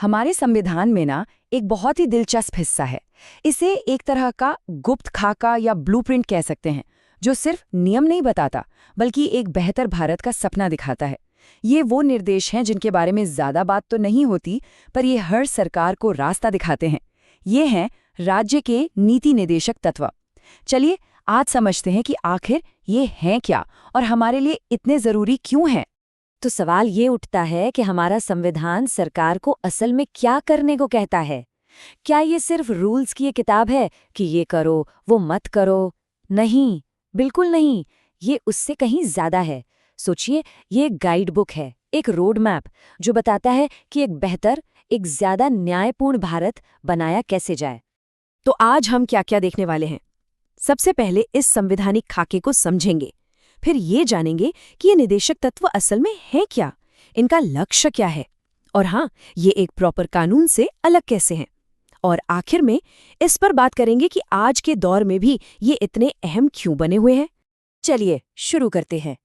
हमारे संविधान में ना एक बहुत ही दिलचस्प हिस्सा है। इसे एक तरह का गुप्त खाका या ब्लूप्रिंट कह सकते हैं, जो सिर्फ नियम नहीं बताता बल्कि एक बेहतर भारत का सपना दिखाता है। ये वो निर्देश हैं जिनके बारे में ज्यादा बात तो नहीं होती, पर ये हर सरकार को रास्ता दिखाते हैं। ये हैं राज्य के नीति निर्देशक तत्व। चलिए आज समझते हैं कि आखिर ये हैं क्या और हमारे लिए इतने जरूरी क्यों हैं। तो सवाल ये उठता है कि हमारा संविधान सरकार को असल में क्या करने को कहता है। क्या ये सिर्फ रूल्स की एक किताब है कि ये करो वो मत करो? नहीं, बिल्कुल नहीं। ये उससे कहीं ज्यादा है। सोचिए, ये एक गाइड बुक है, एक रोड मैप जो बताता है कि एक बेहतर, एक ज्यादा न्यायपूर्ण भारत बनाया कैसे जाए। तो आज हम क्या क्या देखने वाले हैं। सबसे पहले इस संवैधानिक खाके को समझेंगे, फिर ये जानेंगे कि ये निदेशक तत्व असल में है क्या, इनका लक्ष्य क्या है, और हाँ, ये एक प्रॉपर कानून से अलग कैसे हैं। और आखिर में इस पर बात करेंगे कि आज के दौर में भी ये इतने अहम क्यों बने हुए हैं। चलिए शुरू करते हैं।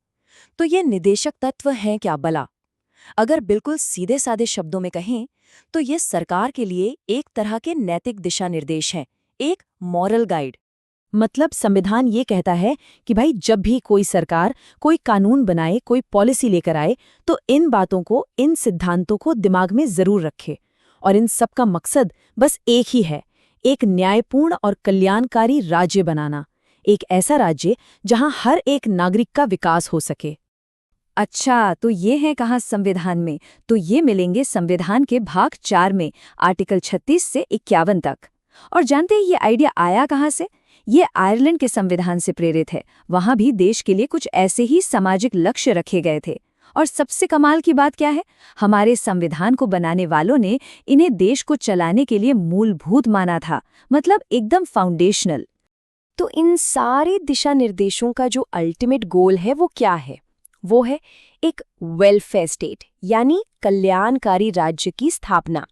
तो ये निदेशक तत्व हैं क्या भला? अगर बिल्कुल सीधे साधे शब्दों में कहें तो ये सरकार के लिए एक तरह के नैतिक दिशा निर्देश हैं, एक मॉरल गाइड। मतलब संविधान ये कहता है कि भाई जब भी कोई सरकार कोई कानून बनाए, कोई पॉलिसी लेकर आए, तो इन बातों को, इन सिद्धांतों को दिमाग में जरूर रखे। और इन सब का मकसद बस एक ही है, एक न्यायपूर्ण और कल्याणकारी राज्य बनाना, एक ऐसा राज्य जहां हर एक नागरिक का विकास हो सके। अच्छा, तो ये है कहाँ संविधान में? तो ये मिलेंगे संविधान के भाग 4 में, आर्टिकल 36 से 51 तक। और जानते हैं ये आइडिया आया कहाँ से? ये आयरलैंड के संविधान से प्रेरित है। वहां भी देश के लिए कुछ ऐसे ही सामाजिक लक्ष्य रखे गए थे। और सबसे कमाल की बात क्या है, हमारे संविधान को बनाने वालों ने इन्हें देश को चलाने के लिए मूलभूत माना था, मतलब एकदम फाउंडेशनल। तो इन सारे दिशा निर्देशों का जो अल्टीमेट गोल है वो क्या है? वो है एक वेलफेयर स्टेट, यानी कल्याणकारी राज्य की स्थापना।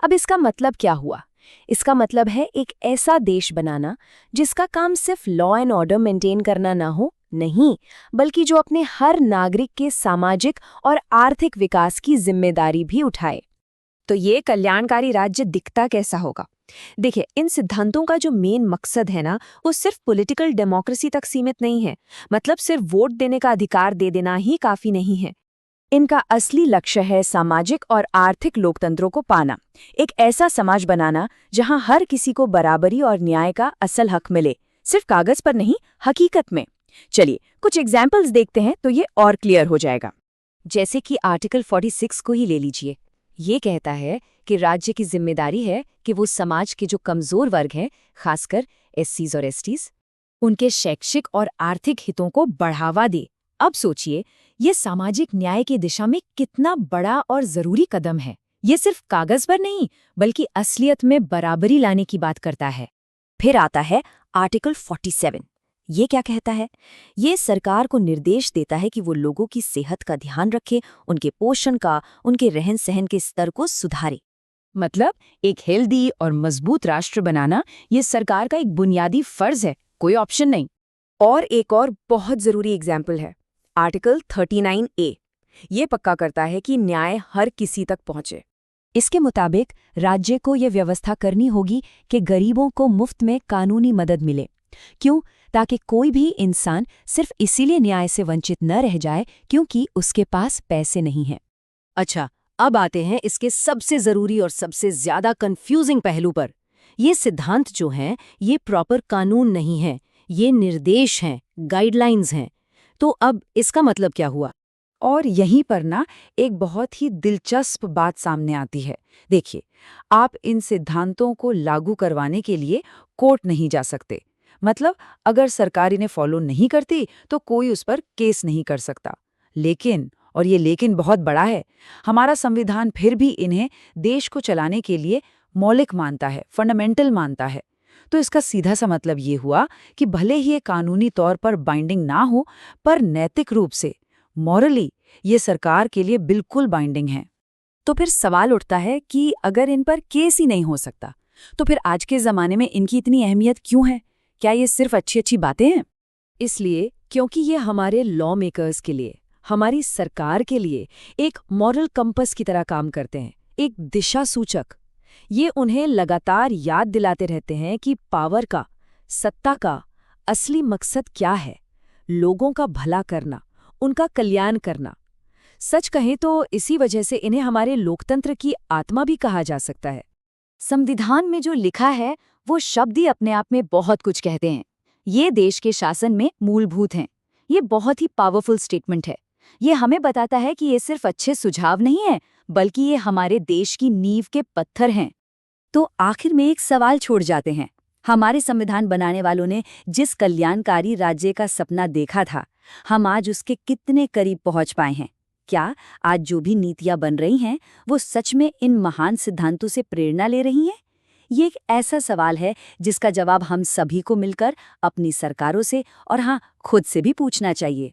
अब इसका मतलब क्या हुआ? इसका मतलब है एक ऐसा देश बनाना जिसका काम सिर्फ लॉ एंड ऑर्डर मेंटेन करना ना हो, नहीं, बल्कि जो अपने हर नागरिक के सामाजिक और आर्थिक विकास की जिम्मेदारी भी उठाए। तो ये कल्याणकारी राज्य दिखता कैसा होगा? देखिए, इन सिद्धांतों का जो मेन मकसद है ना, वो सिर्फ पॉलिटिकल डेमोक्रेसी तक सीमित नहीं है। मतलब सिर्फ वोट देने का अधिकार दे देना ही काफी नहीं है। इनका असली लक्ष्य है सामाजिक और आर्थिक लोकतंत्रों को पाना, एक ऐसा समाज बनाना जहां हर किसी को बराबरी और न्याय का असल हक मिले, सिर्फ कागज पर नहीं, हकीकत में। चलिए कुछ एग्जाम्पल्स देखते हैं तो ये और क्लियर हो जाएगा। जैसे कि आर्टिकल 46 को ही ले लीजिए। ये कहता है कि राज्य की जिम्मेदारी है कि वो समाज के जो कमजोर वर्ग हैं, खासकर एससीज और एसटीज, उनके शैक्षिक और आर्थिक हितों को बढ़ावा दे। अब सोचिए, ये सामाजिक न्याय की दिशा में कितना बड़ा और जरूरी कदम है। ये सिर्फ कागज पर नहीं, बल्कि असलियत में बराबरी लाने की बात करता है। फिर आता है आर्टिकल 47। ये क्या कहता है? ये सरकार को निर्देश देता है कि वो लोगों की सेहत का ध्यान रखे, उनके पोषण का, उनके रहन सहन के स्तर को सुधारे। मतलब एक हेल्दी और मजबूत राष्ट्र बनाना ये सरकार का एक बुनियादी फर्ज है, कोई ऑप्शन नहीं। और एक और बहुत जरूरी एग्जाम्पल है, आर्टिकल 39A। ये पक्का करता है कि न्याय हर किसी तक पहुंचे। इसके मुताबिक राज्य को ये व्यवस्था करनी होगी कि गरीबों को मुफ्त में कानूनी मदद मिले। क्यों? ताकि कोई भी इंसान सिर्फ इसीलिए न्याय से वंचित न रह जाए क्योंकि उसके पास पैसे नहीं हैं। अच्छा, अब आते हैं इसके सबसे जरूरी और सबसे ज्यादा कंफ्यूजिंग पहलू पर। ये सिद्धांत जो हैं, ये प्रॉपर कानून नहीं है, ये निर्देश हैं, गाइडलाइंस हैं। तो अब इसका मतलब क्या हुआ? और यहीं पर ना एक बहुत ही दिलचस्प बात सामने आती है। देखिए, आप इन सिद्धांतों को लागू करवाने के लिए कोर्ट नहीं जा सकते। मतलब अगर सरकार इन्हें फॉलो नहीं करती तो कोई उस पर केस नहीं कर सकता। लेकिन, और ये लेकिन बहुत बड़ा है, हमारा संविधान फिर भी इन्हें देश को चलाने के लिए मौलिक मानता है, फंडामेंटल मानता है। तो इसका सीधा सा मतलब ये हुआ कि भले ही ये कानूनी तौर पर बाइंडिंग ना हो, पर नैतिक रूप से, मॉरली, ये सरकार के लिए बिल्कुल बाइंडिंग है। तो फिर सवाल उठता है कि अगर इन पर केस ही नहीं हो सकता, तो फिर आज के ज़माने में इनकी इतनी अहमियत क्यों है? क्या ये सिर्फ अच्छी अच्छी बातें हैं? इसलिए क्योंकि ये हमारे लॉ मेकर्स के लिए, हमारी सरकार के लिए एक मॉरल कंपस की तरह काम करते हैं, एक दिशा सूचक। ये उन्हें लगातार याद दिलाते रहते हैं कि पावर का, सत्ता का असली मकसद क्या है, लोगों का भला करना, उनका कल्याण करना। सच कहें तो इसी वजह से इन्हें हमारे लोकतंत्र की आत्मा भी कहा जा सकता है। संविधान में जो लिखा है वो शब्द ही अपने आप में बहुत कुछ कहते हैं। ये देश के शासन में मूलभूत हैं। ये बहुत ही पावरफुल स्टेटमेंट है। ये हमें बताता है कि ये सिर्फ अच्छे सुझाव नहीं है, बल्कि ये हमारे देश की नींव के पत्थर हैं। तो आखिर में एक सवाल छोड़ जाते हैं। हमारे संविधान बनाने वालों ने जिस कल्याणकारी राज्य का सपना देखा था, हम आज उसके कितने करीब पहुंच पाए हैं? क्या आज जो भी नीतियां बन रही हैं वो सच में इन महान सिद्धांतों से प्रेरणा ले रही हैं? ये एक ऐसा सवाल है जिसका जवाब हम सभी को मिलकर अपनी सरकारों से और हाँ, खुद से भी पूछना चाहिए।